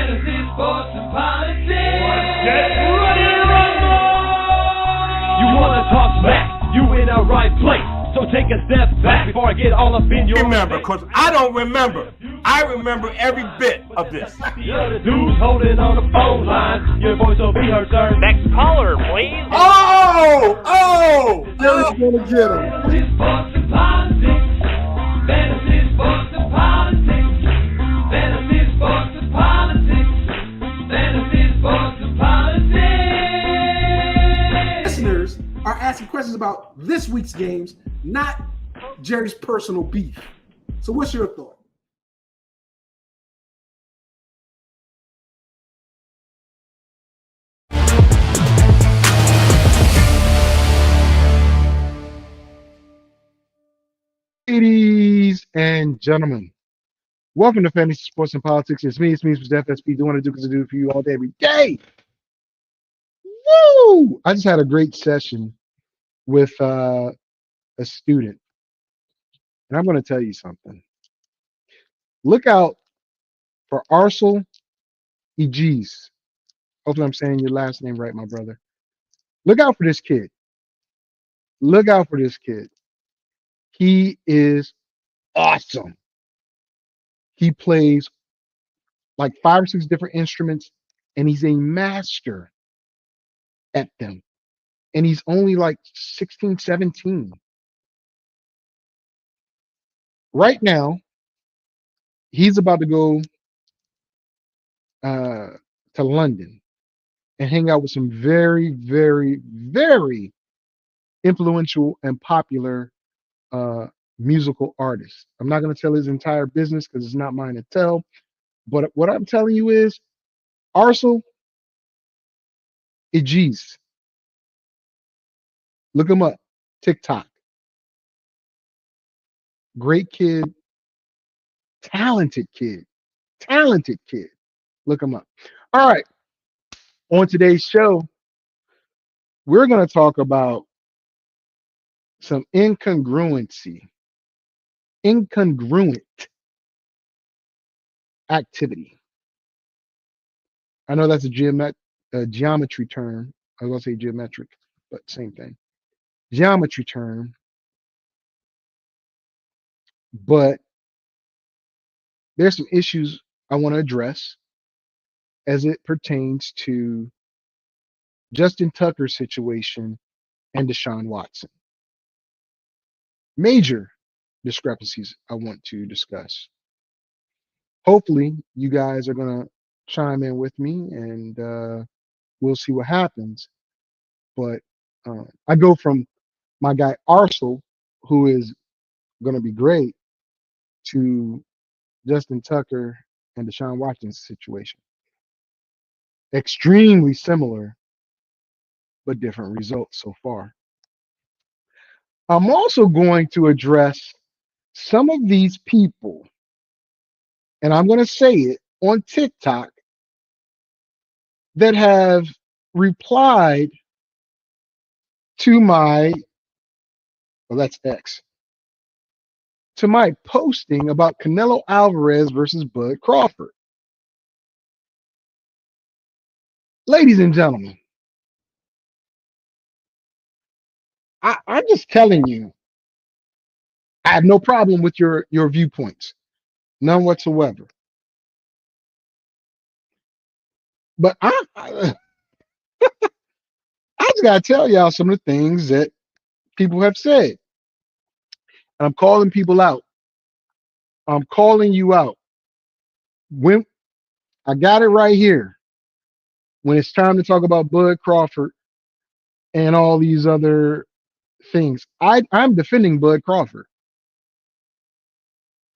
Fantasy, sports, and politics. Get ready to rumble! You wanna talk smack? You in the right place. So take a step back before I get all up in your remember, because I don't remember. I remember every bit of this. The other dudes holding on the phone line. Your voice will be heard, sir. Next caller, please. Oh! Jerry's gonna get him. Fantasy, sports, and politics. Fantasy, sports, and politics. Fantasy, sports, and politics. Fantasy, sports, and politics. Listeners are asking questions about this week's games, not Jerry's personal beef. So what's your thought? Ladies and gentlemen, welcome to Fantasy Sports and Politics. It's me, Mr. FSP, doing what I do because I do it for you all day, every day. Woo! I just had a great session with a student, and I'm going to tell you something. Look out for Arcel Egees. Hopefully I'm saying your last name right, my brother. Look out for this kid. Look out for this kid. He is awesome. He plays like 5 or 6 different instruments, and he's a master at them. And he's only like 16, 17. Right now, he's about to go to London and hang out with some very, very, very influential and popular musical artists. I'm not going to tell his entire business because it's not mine to tell. But what I'm telling you is Arcel Egees. Look him up. TikTok. Great kid. Talented kid. Talented kid. Look him up. All right. On today's show, we're going to talk about some incongruent activity. I know that's a geometry term. I was going to say geometric, but same thing. Geometry term. But there's some issues I want to address as it pertains to Justin Tucker's situation and Deshaun Watson. Major discrepancies I want to discuss. Hopefully, you guys are going to chime in with me, and we'll see what happens. But I go from my guy Arcel, who is going to be great, to Justin Tucker and Deshaun Watson's situation. Extremely similar, but different results so far. I'm also going to address some of these people, and I'm going to say it on TikTok, that have replied to my, well, that's X, to my posting about Canelo Alvarez versus Bud Crawford. Ladies and gentlemen, I'm just telling you, I have no problem with your viewpoints, none whatsoever. But I just gotta tell y'all some of the things that people have said, and I'm calling people out. I'm calling you out. When I got it right here, when it's time to talk about Bud Crawford and all these other things, I'm defending Bud Crawford.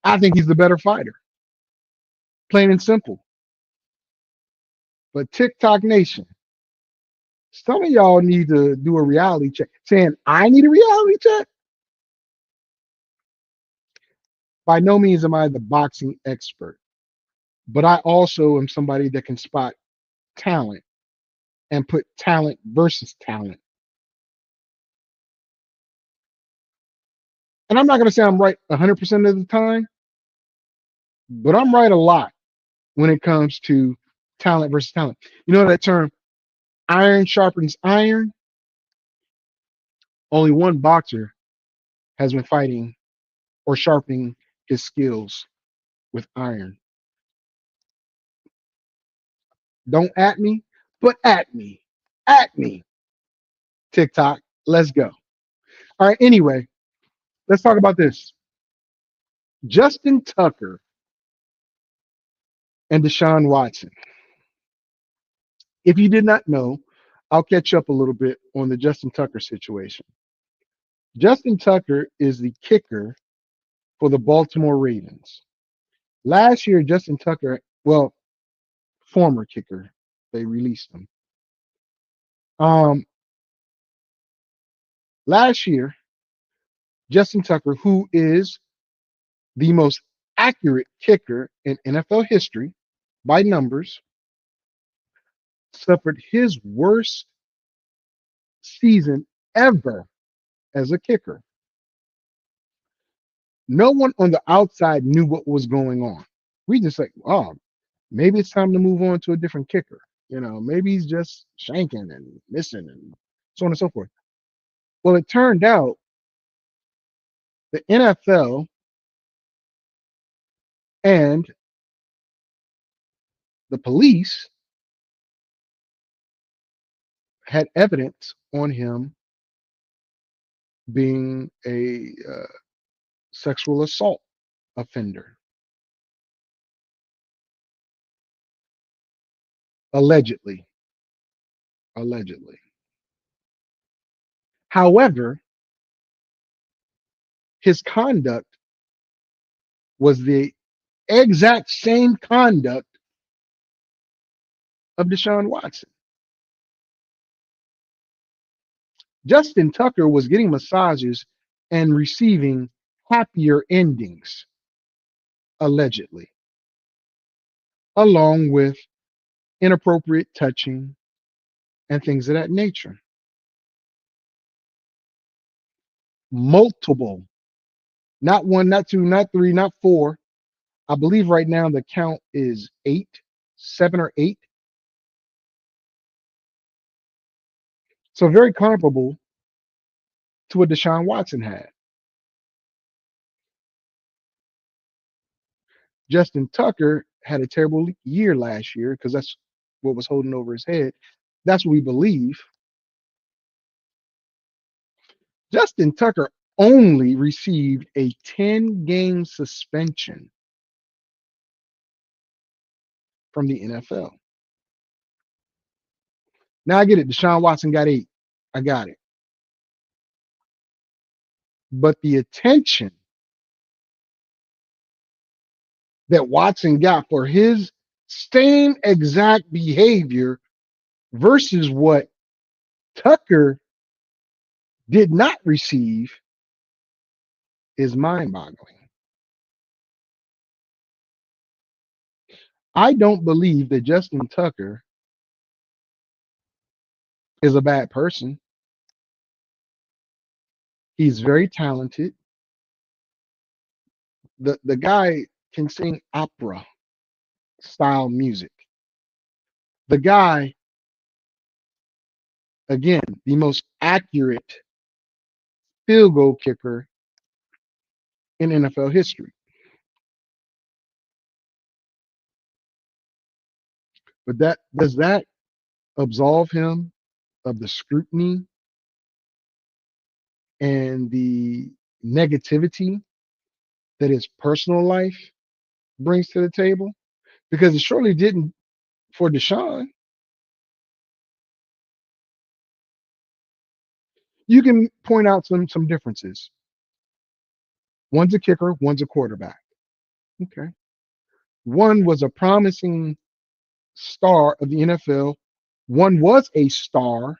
I think he's the better fighter, plain and simple. But TikTok Nation, some of y'all need to do a reality check. Saying I need a reality check? By no means am I the boxing expert, but I also am somebody that can spot talent and put talent versus talent. And I'm not going to say I'm right 100% of the time, but I'm right a lot when it comes to talent versus talent. You know that term, iron sharpens iron? Only one boxer has been fighting or sharpening his skills with iron. Don't at me, but at me. At me. TikTok. Let's go. All right. Anyway, let's talk about this. Justin Tucker and Deshaun Watson. If you did not know, I'll catch up a little bit on the Justin Tucker situation. Justin Tucker is the kicker for the Baltimore Ravens. Last year, Justin Tucker, well, former kicker, they released him. Um, Last year, Justin Tucker, who is the most accurate kicker in NFL history by numbers, suffered his worst season ever as a kicker. No one on the outside knew what was going on. We just like, oh, maybe it's time to move on to a different kicker. Maybe he's just shanking and missing and so on and so forth. Well, it turned out the NFL and the police had evidence on him being a sexual assault offender, allegedly. Allegedly. However, his conduct was the exact same conduct of Deshaun Watson. Justin Tucker was getting massages and receiving happier endings, allegedly, along with inappropriate touching and things of that nature. Multiple, not one, not two, not three, not four. I believe right now the count is 8, 7 or 8. So very comparable to what Deshaun Watson had. Justin Tucker had a terrible year last year because that's what was holding over his head. That's what we believe. Justin Tucker only received a 10-game suspension from the NFL. Now I get it. Deshaun Watson got 8. I got it. But the attention that Watson got for his same exact behavior versus what Tucker did not receive is mind-boggling. I don't believe that Justin Tucker is a bad person. He's very talented. The guy can sing opera style music. The guy, again, the most accurate field goal kicker in NFL history. But does that absolve him of the scrutiny and the negativity that his personal life brings to the table? Because it surely didn't for Deshaun. You can point out some differences. One's a kicker, one's a quarterback. Okay. One was a promising star of the NFL. One was a star,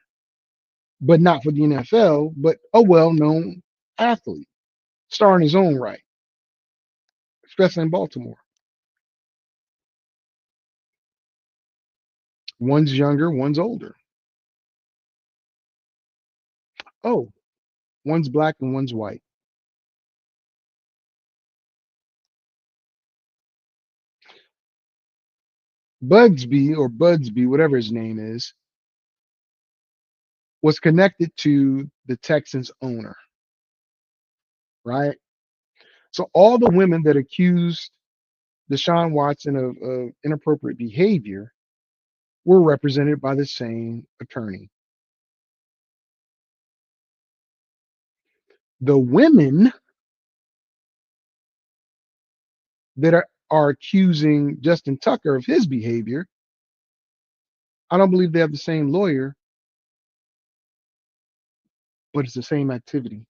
but not for the NFL, but a well-known athlete, star in his own right, especially in Baltimore. One's younger, one's older. Oh, one's black and one's white. Budsby, whatever his name is, was connected to the Texans owner, right? So all the women that accused Deshaun Watson of inappropriate behavior were represented by the same attorney. The women that are accusing Justin Tucker of his behavior, I don't believe they have the same lawyer, but it's the same activity.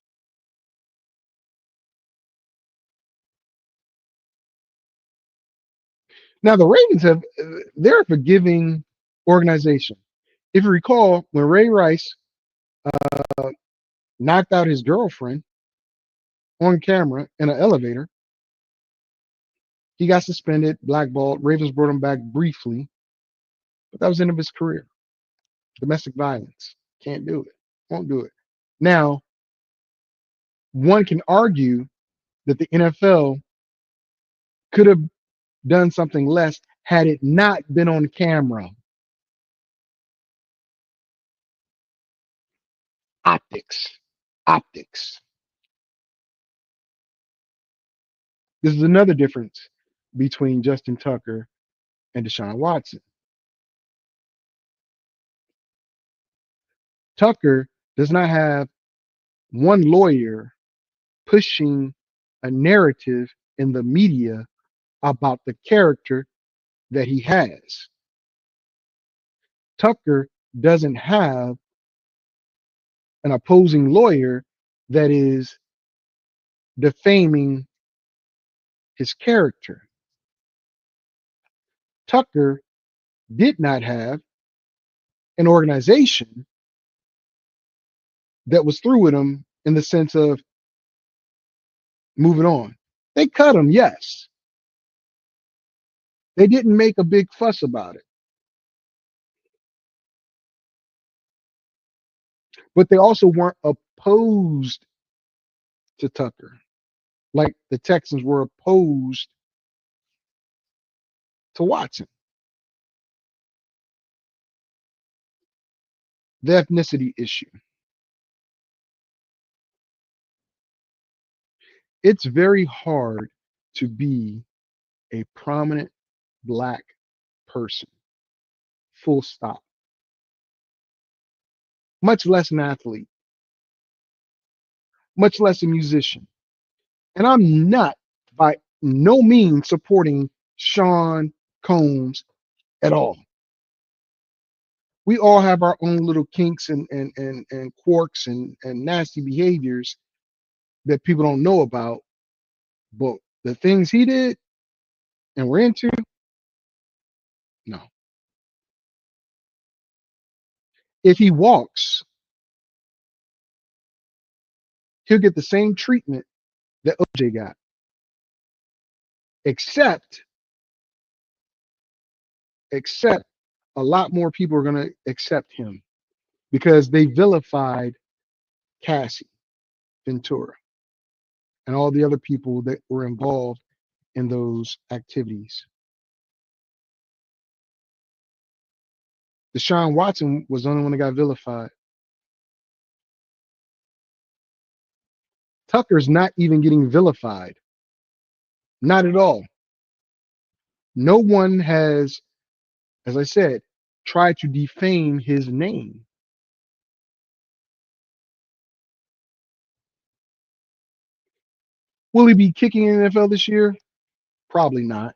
Now the Ravens they're a forgiving organization. If you recall, when Ray Rice knocked out his girlfriend on camera in an elevator, he got suspended, blackballed. Ravens brought him back briefly, but that was the end of his career. Domestic violence. Can't do it. Won't do it. Now, one can argue that the NFL could have done something less had it not been on camera. Optics. Optics. This is another difference between Justin Tucker and Deshaun Watson. Tucker does not have one lawyer pushing a narrative in the media about the character that he has. Tucker doesn't have an opposing lawyer that is defaming his character. Tucker did not have an organization that was through with him in the sense of moving on. They cut him, yes. They didn't make a big fuss about it. But they also weren't opposed to Tucker, like the Texans were opposed to Watson. The ethnicity issue. It's very hard to be a prominent black person, full stop, much less an athlete, much less a musician. And I'm not by no means supporting Sean Combs at all. We all have our own little kinks and quirks and nasty behaviors that people don't know about. But the things he did and we're into, no. If he walks, he'll get the same treatment that OJ got, except a lot more people are going to accept him because they vilified Cassie Ventura and all the other people that were involved in those activities. Deshaun Watson was the only one that got vilified. Tucker's not even getting vilified. Not at all. No one has, as I said, tried to defame his name. Will he be kicking in the NFL this year? Probably not.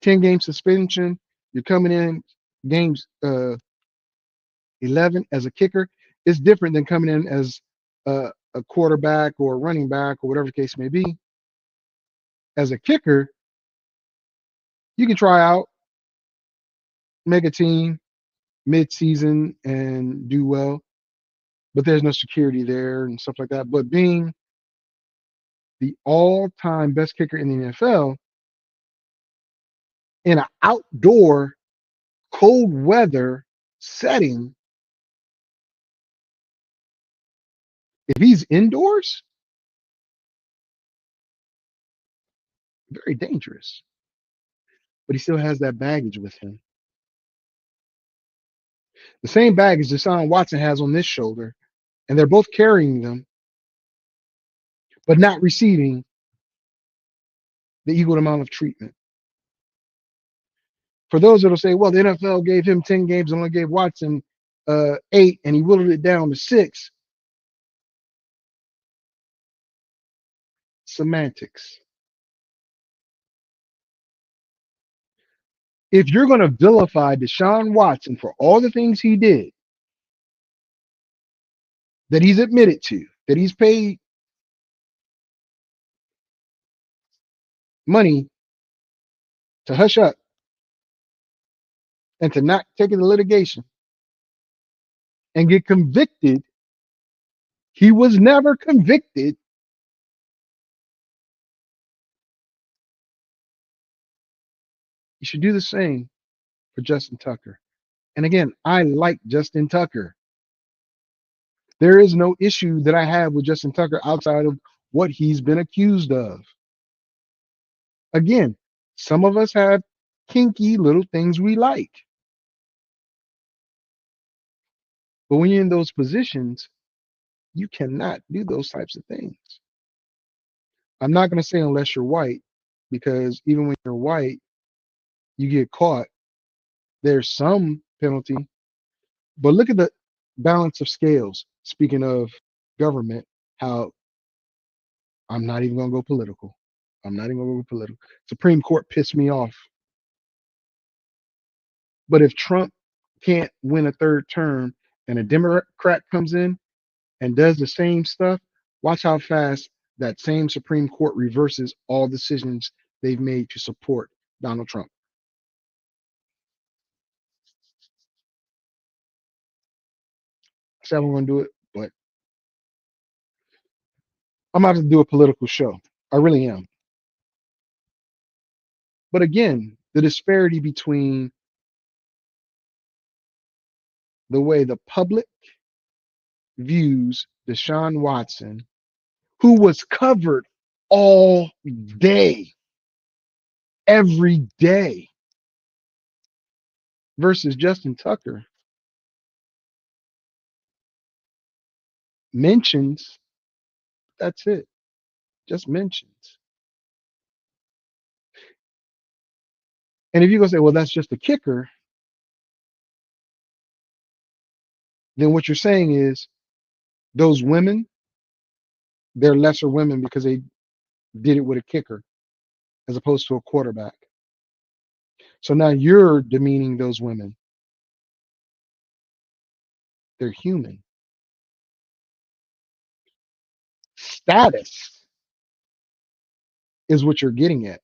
10-game suspension. You're coming in games 11 as a kicker. It's different than coming in as a quarterback or a running back or whatever the case may be. As a kicker, you can try out, make a team mid-season and do well, but there's no security there and stuff like that. But being the all-time best kicker in the NFL in an outdoor cold weather setting, if he's indoors, very dangerous. but he still has that baggage with him. The same baggage Deshaun Watson has on this shoulder, and they're both carrying them, but not receiving the equal amount of treatment. For those that'll say, well, the NFL gave him 10 games and only gave Watson 8, and he whittled it down to 6. Semantics. If you're going to vilify Deshaun Watson for all the things he did, that he's admitted to, that he's paid money to hush up and to not take it to litigation and get convicted, he was never convicted. You should do the same for Justin Tucker. And again, I like Justin Tucker. There is no issue that I have with Justin Tucker outside of what he's been accused of. Again, some of us have kinky little things we like. But when you're in those positions, you cannot do those types of things. I'm not going to say unless you're white, because even when you're white, you get caught. There's some penalty. But look at the balance of scales. Speaking of government, how I'm not even going to go political. I'm not even going to go political. Supreme Court pissed me off. But if Trump can't win a third term and a Democrat comes in and does the same stuff, watch how fast that same Supreme Court reverses all decisions they've made to support Donald Trump. I said I'm going to do it, but I'm about to do a political show. I really am. But again, the disparity between the way the public views Deshaun Watson, who was covered all day, every day, versus Justin Tucker, mentions, that's it, just mentions. And if you're going to say, well, that's just a kicker, then what you're saying is those women, they're lesser women because they did it with a kicker as opposed to a quarterback. So now you're demeaning those women. They're human. Status is what you're getting at.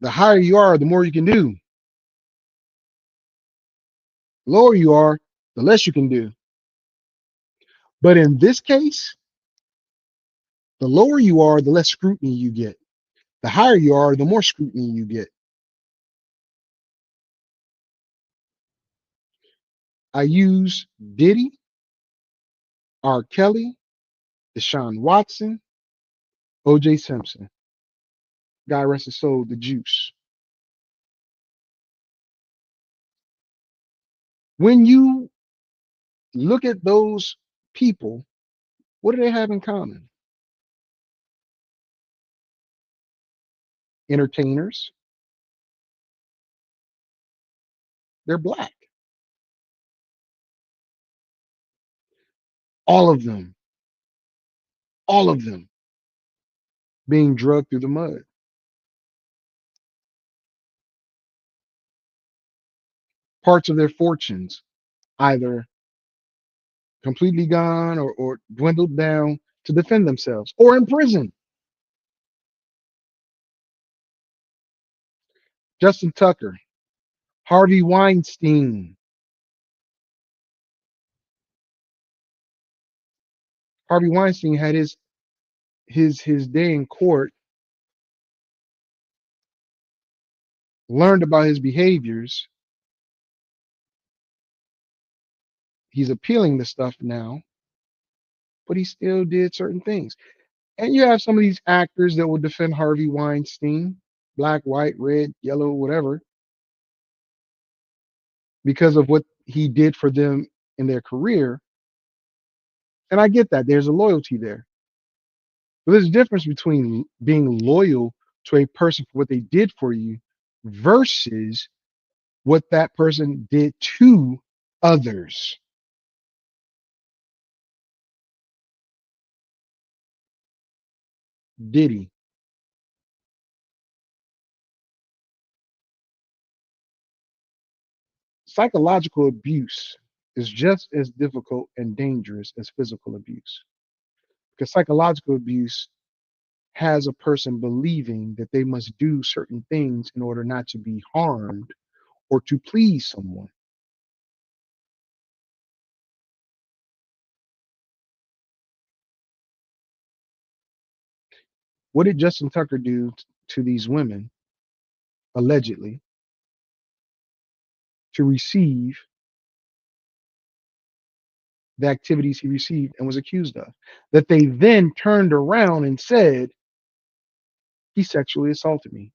The higher you are, the more you can do. The lower you are, the less you can do. But in this case, the lower you are, the less scrutiny you get. The higher you are, the more scrutiny you get. I use Diddy, R. Kelly, Deshaun Watson, O.J. Simpson. God rest his soul, the juice. When you look at those people, what do they have in common? Entertainers. They're black. All of them being drugged through the mud. Parts of their fortunes either completely gone or dwindled down to defend themselves or in prison. Justin Tucker, Harvey Weinstein. Harvey Weinstein had his day in court, learned about his behaviors. He's appealing the stuff now, but he still did certain things. And you have some of these actors that will defend Harvey Weinstein, black, white, red, yellow, whatever, because of what he did for them in their career. And I get that. There's a loyalty there. But there's a difference between being loyal to a person for what they did for you versus what that person did to others. Diddy. Psychological abuse is just as difficult and dangerous as physical abuse, because psychological abuse has a person believing that they must do certain things in order not to be harmed or to please someone. What did Justin Tucker do to these women, allegedly, to receive the activities he received and was accused of, that they then turned around and said, he sexually assaulted me?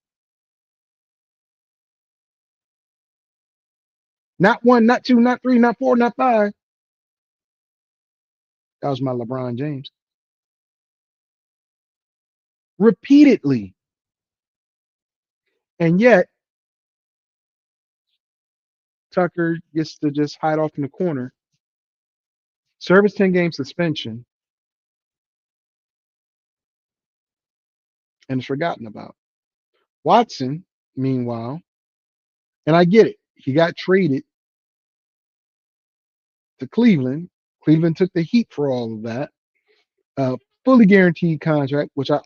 Not one, not two, not three, not four, not five. That was my LeBron James. Repeatedly. And yet, Tucker gets to just hide off in the corner, serve his 10-game suspension, and is forgotten about. Watson, meanwhile, and I get it, he got traded to Cleveland. Cleveland took the heat for all of that. Fully guaranteed contract, which I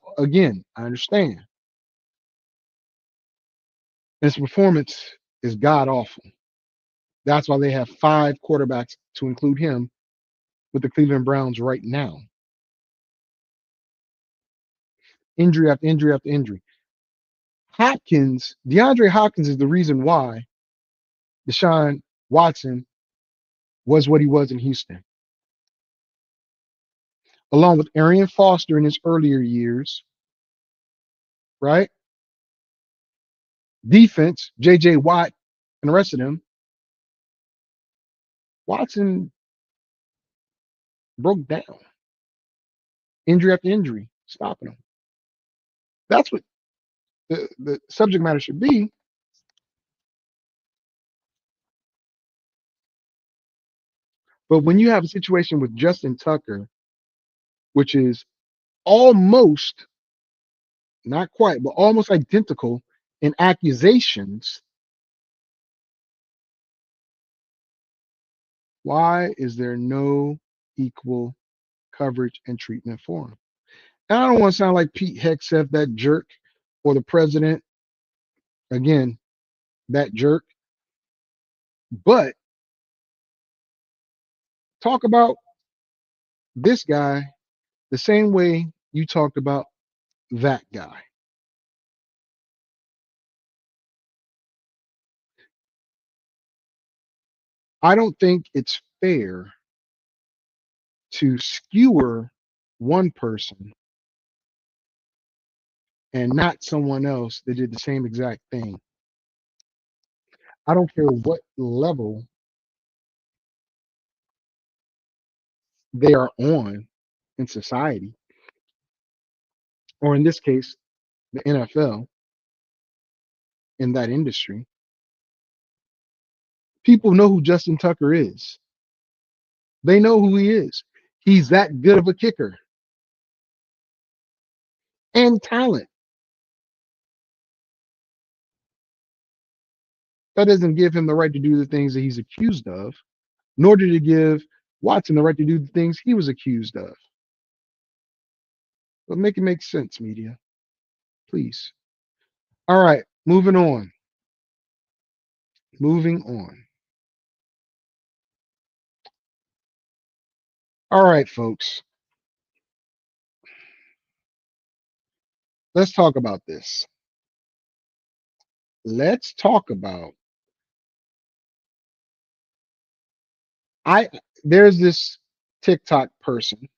understand. His performance is god awful. That's why they have 5 quarterbacks, to include him, with the Cleveland Browns right now. Injury after injury after injury. DeAndre Hopkins is the reason why Deshaun Watson was what he was in Houston. Along with Arian Foster in his earlier years, right? Defense, J.J. Watt, and the rest of them. Watson broke down. Injury after injury, stopping him. That's what the subject matter should be. But when you have a situation with Justin Tucker, which is almost, not quite, but almost identical in accusations, why is there no equal coverage and treatment for him? And I don't want to sound like Pete Hegseth, that jerk, or the president, again, that jerk, but talk about this guy the same way you talked about that guy. I don't think it's fair to skewer one person and not someone else that did the same exact thing. I don't care what level they are on in society, or in this case, the NFL, in that industry. People know who Justin Tucker is. They know who he is. He's that good of a kicker and talent. That doesn't give him the right to do the things that he's accused of, nor did it give Watson the right to do the things he was accused of. But make it make sense, media, please. All right, moving on. Moving on. All right, folks. Let's talk about this. Let's talk about there's this TikTok person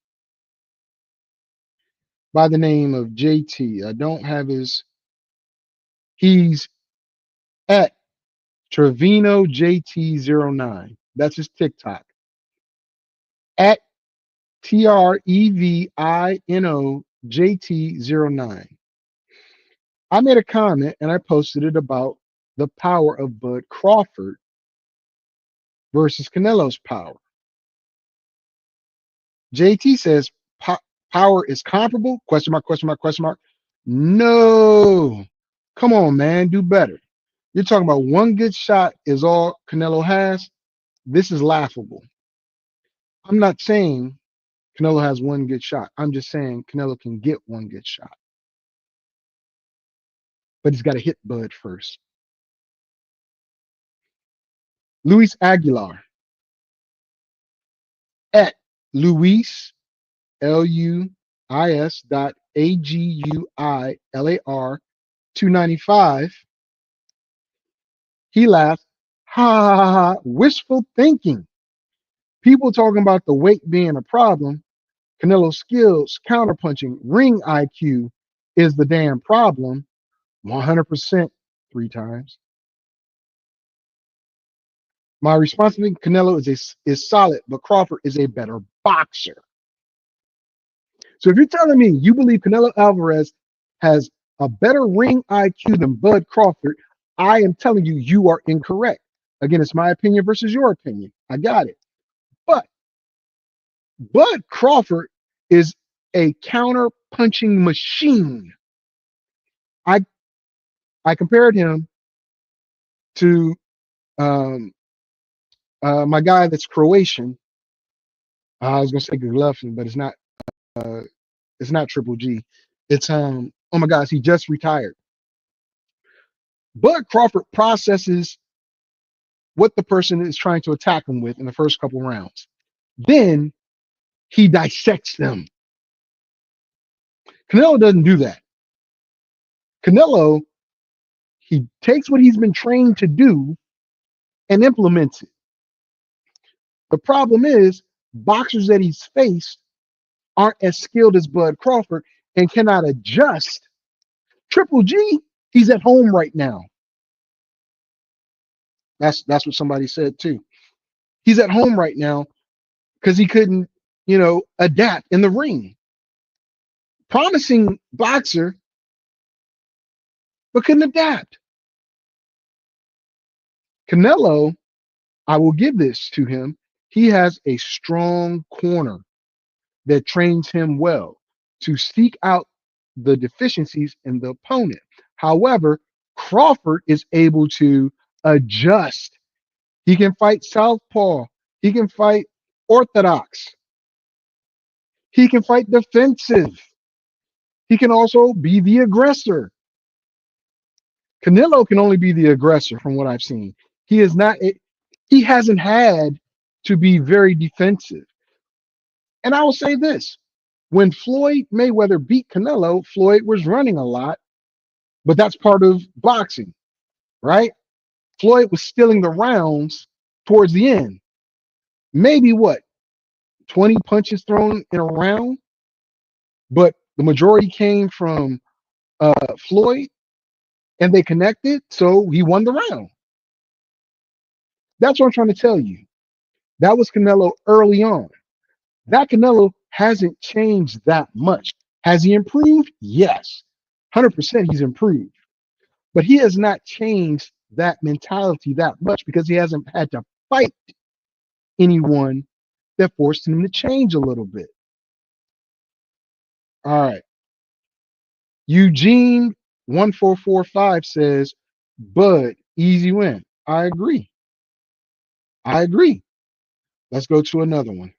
by the name of JT. I don't have his He's at Trevino JT09. That's his TikTok. At TREVINO JT09. I made a comment and I posted it about the power of Bud Crawford versus Canelo's power. JT says power is comparable? Question mark, question mark, question mark. No. Come on, man. Do better. You're talking about one good shot is all Canelo has. This is laughable. I'm not saying Canelo has one good shot. I'm just saying Canelo can get one good shot. But he's got to hit Bud first. Luis Aguilar. At Luis, LUIS.AGUILAR 295. He laughed. Ha ha ha ha. Wishful thinking. People talking about the weight being a problem. Canelo's skills, counterpunching, ring IQ is the damn problem. 100% 3 times. My response to Canelo is solid, but Crawford is a better boxer. So if you're telling me you believe Canelo Alvarez has a better ring IQ than Bud Crawford, I am telling you, you are incorrect. Again, it's my opinion versus your opinion. I got it. But Bud Crawford is a counter punching machine. I compared him to my guy that's Croatian. I was gonna say Golovkin, but it's not. It's not Triple G. It's oh my gosh, he just retired. Bud Crawford processes what the person is trying to attack him with in the first couple rounds. Then he dissects them. Canelo doesn't do that. Canelo, he takes what he's been trained to do and implements it. The problem is boxers that he's faced aren't as skilled as Bud Crawford and cannot adjust. Triple G, he's at home right now. That's what somebody said too. He's at home right now because he couldn't, adapt in the ring. Promising boxer, but couldn't adapt. Canelo, I will give this to him. He has a strong corner that trains him well to seek out the deficiencies in the opponent. However, Crawford is able to adjust. He can fight southpaw. He can fight orthodox. He can fight defensive. He can also be the aggressor. Canelo can only be the aggressor from what I've seen. He hasn't had to be very defensive. And I will say this. When Floyd Mayweather beat Canelo, Floyd was running a lot, but that's part of boxing, right? Floyd was stealing the rounds towards the end. Maybe 20 punches thrown in a round, but the majority came from Floyd, and they connected, so he won the round. That's what I'm trying to tell you. That was Canelo early on. That Canelo hasn't changed that much. Has he improved? Yes. 100% he's improved. But he has not changed that mentality that much because he hasn't had to fight anyone that forced him to change a little bit. All right. Eugene 1445 says, Bud, easy win. I agree. Let's go to another one.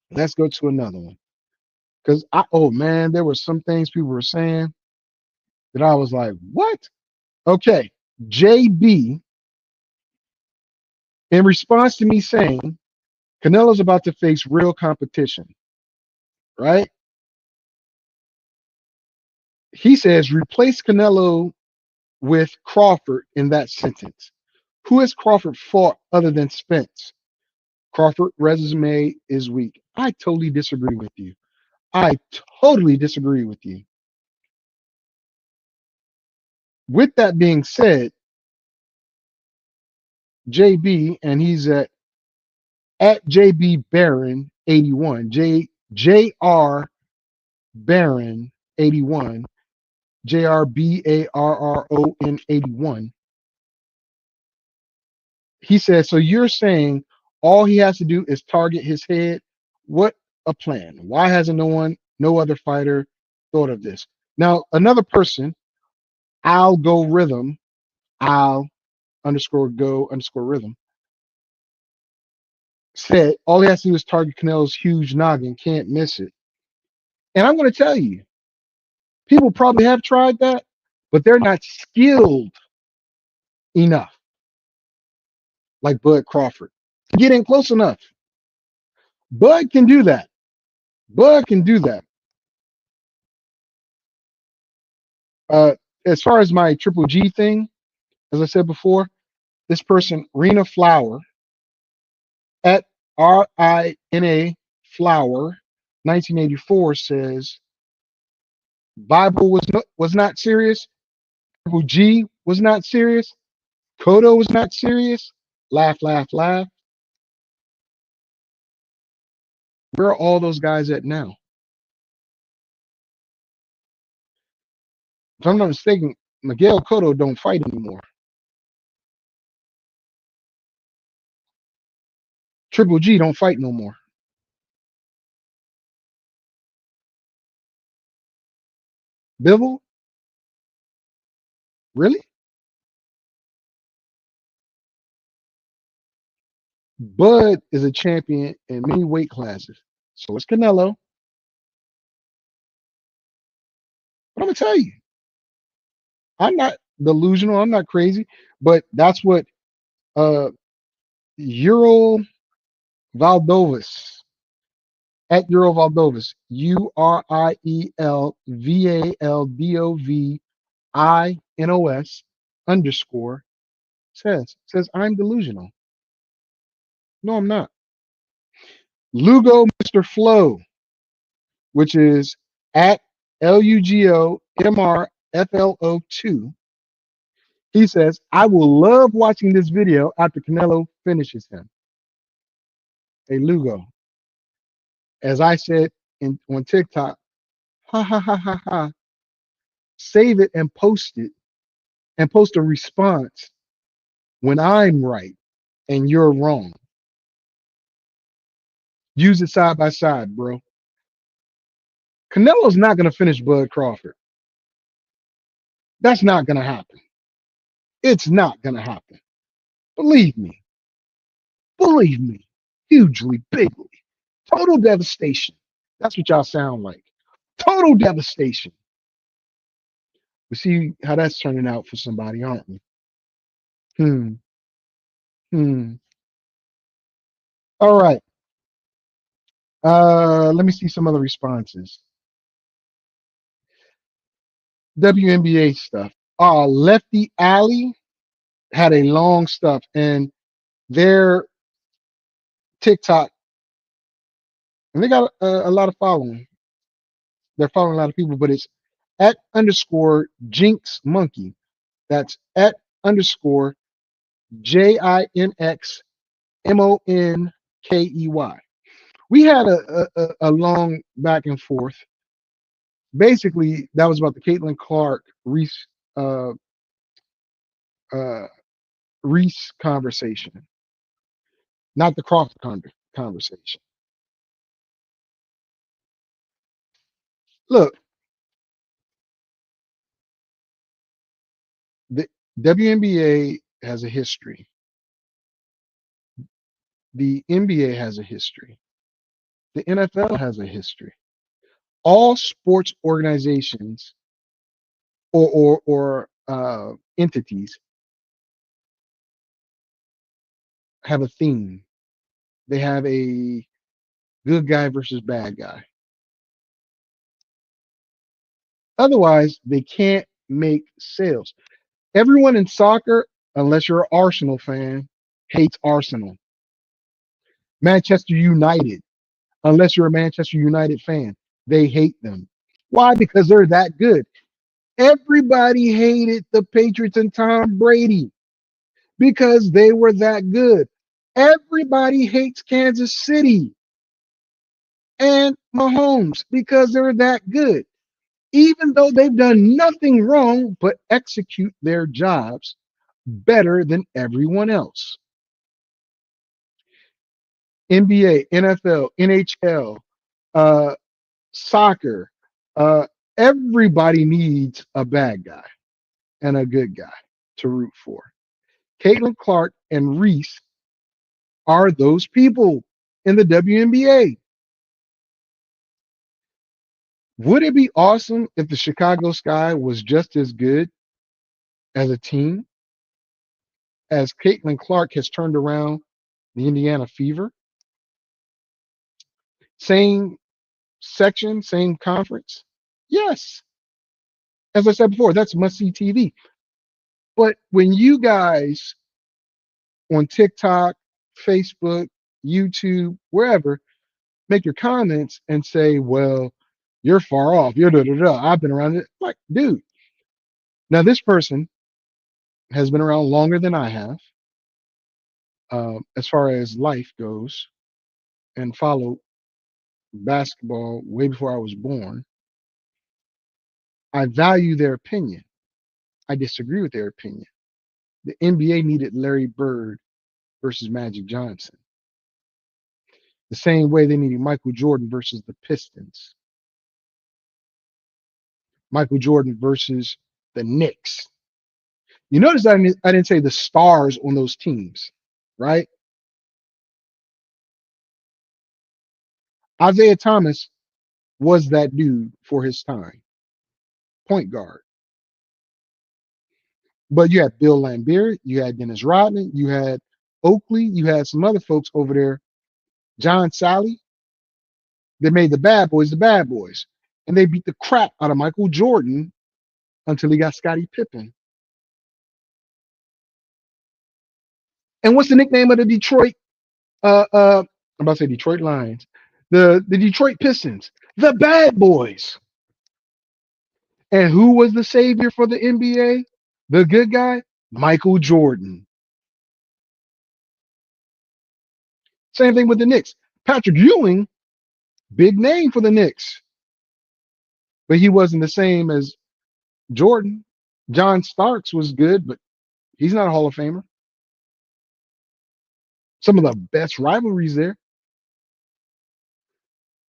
Because there were some things people were saying that I was like, what? Okay. JB, in response to me saying Canelo's about to face real competition, right? He says, replace Canelo with Crawford in that sentence. Who has Crawford fought other than Spence? Crawford resume is weak. I totally disagree with you. with that being said, JB, and he's at JB Baron 81, JR Baron 81, JRBARRON 81. He says, so you're saying all he has to do is target his head? What a plan. Why hasn't no other fighter thought of this? Now, another person, I'll go rhythm, I'll underscore go underscore rhythm, said all he has to do is target Canelo's huge noggin, can't miss it. And I'm going to tell you, people probably have tried that, but they're not skilled enough like Bud Crawford to get in close enough. Bud can do that. Bud can do that. As far as my Triple G thing, as I said before, this person, Rena Flower, at RINA Flower 1984 says Bible was not serious. Triple G was not serious. Kodo was not serious. Laugh, laugh, laugh. Where are all those guys at now? If I'm not mistaken, Miguel Cotto don't fight anymore. Triple G don't fight no more. Bivol? Really? Bud is a champion in many weight classes. So is Canelo. But I'm gonna tell you, I'm not delusional. I'm not crazy. But that's what Euro Valdovas at Euro Valdovas, URIELVALDOVINOS underscore says I'm delusional. No, I'm not. Lugo Mr. Flow, which is at LUGOMRFLO2. He says, I will love watching this video after Canelo finishes him. Hey, Lugo, as I said on TikTok, ha ha ha ha ha, save it and post it and post a response when I'm right and you're wrong. Use it side by side, bro. Canelo's not going to finish Bud Crawford. That's not going to happen. It's not going to happen. Believe me. Believe me. Hugely, bigly. Total devastation. That's what y'all sound like. Total devastation. We see how that's turning out for somebody, aren't we? All right. Let me see some other responses. WNBA stuff. Lefty Alley had a long stuff, and their TikTok, and they got a lot of following. They're following a lot of people, but it's at underscore Jinx Monkey. That's at underscore JINXMONKEY. We had a long back and forth. Basically, that was about the Caitlin Clark Reese Reese conversation, not the Crawford conversation. Look, the WNBA has a history. The NBA has a history. The NFL has a history. All sports organizations or entities have a theme. They have a good guy versus bad guy. Otherwise, they can't make sales. Everyone in soccer, unless you're an Arsenal fan, hates Arsenal. Manchester United, unless you're a Manchester United fan, they hate them. Why? Because they're that good. Everybody hated the Patriots and Tom Brady because they were that good. Everybody hates Kansas City and Mahomes because they're that good, even though they've done nothing wrong but execute their jobs better than everyone else. NBA, NFL, NHL, uh, soccer, uh, everybody needs a bad guy and a good guy to root for. Caitlin Clark and Reese are those people in the WNBA. Would it be awesome if the Chicago Sky was just as good as a team as Caitlin Clark has turned around the Indiana Fever? Same section, same conference? Yes. As I said before, that's must see TV. But when you guys on TikTok, Facebook, YouTube, wherever, make your comments and say, well, you're far off. You're da da da. I've been around it. Like, dude, now this person has been around longer than I have, as far as life goes, and followed basketball way before I was born. I value their opinion. I disagree with their opinion. The NBA needed Larry Bird versus Magic Johnson, the same way they needed Michael Jordan versus the Pistons, Michael Jordan versus the Knicks. You notice I didn't say the stars on those teams, right? Isaiah Thomas was that dude for his time, point guard. But you had Bill Laimbeer, you had Dennis Rodman, you had Oakley, you had some other folks over there, John Sally. They made the bad boys. And they beat the crap out of Michael Jordan until he got Scottie Pippen. And what's the nickname of the Detroit I'm about to say Detroit Lions. The Detroit Pistons, the bad boys. And who was the savior for the NBA? The good guy? Michael Jordan. Same thing with the Knicks. Patrick Ewing, big name for the Knicks, but he wasn't the same as Jordan. John Starks was good, but he's not a Hall of Famer. Some of the best rivalries there.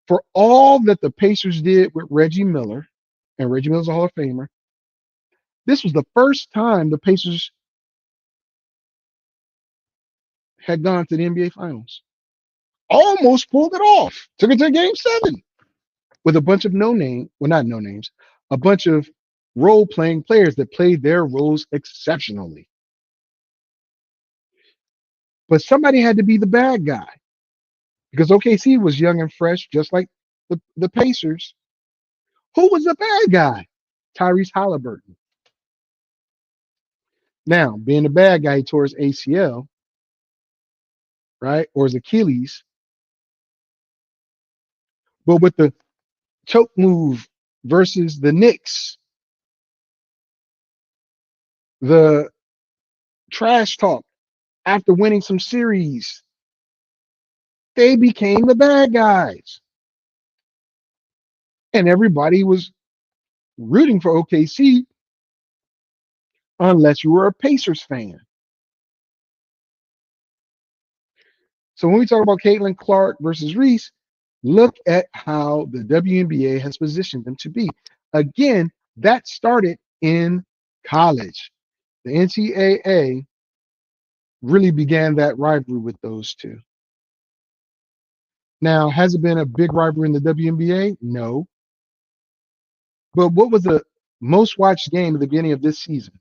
For all that the Pacers did with Reggie Miller, and Reggie Miller's a Hall of Famer, this was the first time the Pacers had gone to the NBA Finals. Almost pulled it off. Took it to game 7 with a bunch of no name, well, not no names, a bunch of role playing players that played their roles exceptionally. But somebody had to be the bad guy because OKC was young and fresh, just like the Pacers. Who was the bad guy? Tyrese Halliburton. Now, being the bad guy, he tore his ACL, right? Or his Achilles. But with the choke move versus the Knicks, the trash talk after winning some series, they became the bad guys. And everybody was rooting for OKC unless you were a Pacers fan. So when we talk about Caitlin Clark versus Reese, look at how the WNBA has positioned them to be. Again, that started in college. The NCAA really began that rivalry with those two. Now, has it been a big rivalry in the WNBA? No. But what was the most watched game at the beginning of this season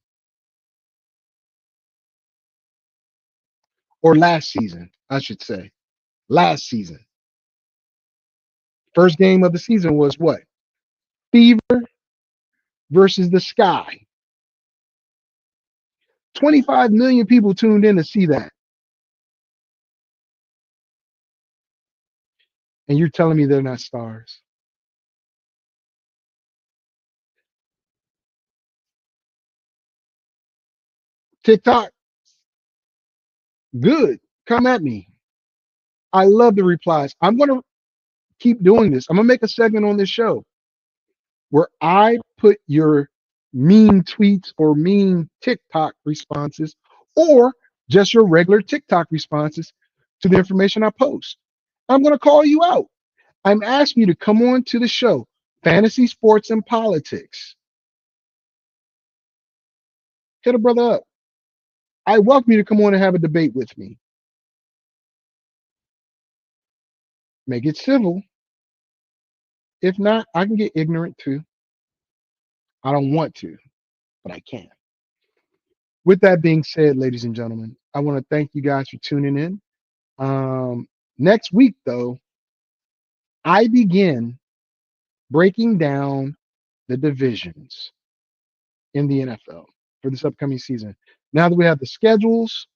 or last season, I should say? Last season. First game of the season was what? Fever versus the Sky. 25 million people tuned in to see that. And you're telling me they're not stars. TikTok, good. Come at me. I love the replies. I'm going to keep doing this. I'm going to make a segment on this show where I put your mean tweets or mean TikTok responses or just your regular TikTok responses to the information I post. I'm going to call you out. I'm asking you to come on to the show, Fantasy Sports and Politics. Hit a brother up. I welcome you to come on and have a debate with me. Make it civil. If not, I can get ignorant too. I don't want to, but I can. With that being said, ladies and gentlemen, I want to thank you guys for tuning in. Next week, though, I begin breaking down the divisions in the NFL for this upcoming season. Now that we have the schedules,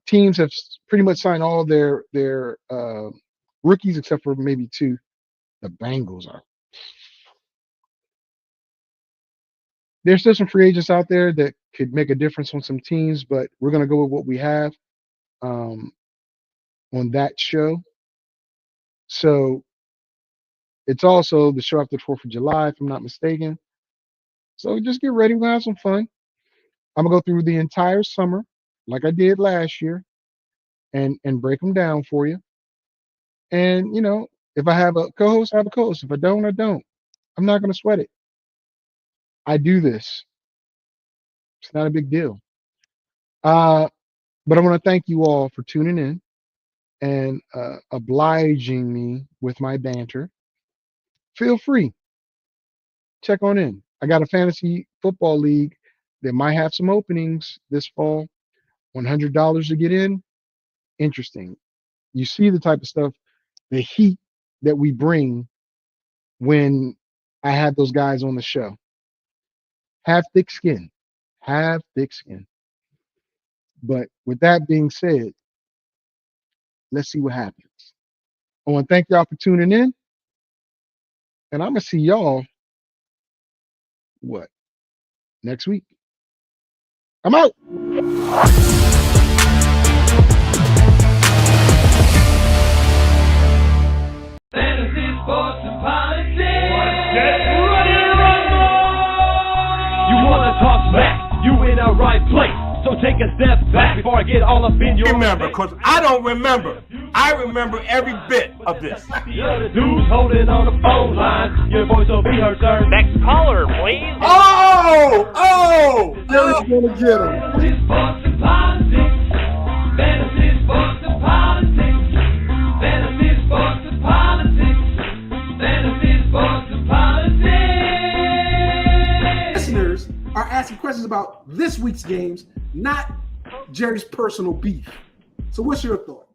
teams have pretty much signed all their rookies except for maybe two. The Bengals are. There's still some free agents out there that could make a difference on some teams, but we're going to go with what we have on that show. So it's also the show after the 4th of July, if I'm not mistaken. So just get ready. We're going to have some fun. I'm going to go through the entire summer like I did last year and break them down for you. And, you know, if I have a co-host, I have a co-host. If I don't, I don't. I'm not going to sweat it. I do this. It's not a big deal. But I want to thank you all for tuning in and obliging me with my banter. Feel free. Check on in. I got a fantasy football league that might have some openings this fall. $100 to get in. Interesting. You see the type of stuff, the heat that we bring when I have those guys on the show. Have thick skin. Have thick skin. But with that being said, let's see what happens. I want to thank y'all for tuning in. And I'm going to see y'all, next week. I'm out. Fantasy sports and politics. Get ready to rumble! You wanna talk smack? You in the right place. So take a step back before I get all up in your Remember, face. because I don't remember. I remember every bit of this. You're the dudes holding on the phone line. Your voice will be heard, sir. Next caller, please. Jerry's going to get him. Fantasy sports and politics. Fantasy sports and politics. Fantasy sports and politics. Fantasy sports and politics. Listeners are asking questions about this week's games, not Jerry's personal beef. So what's your thought?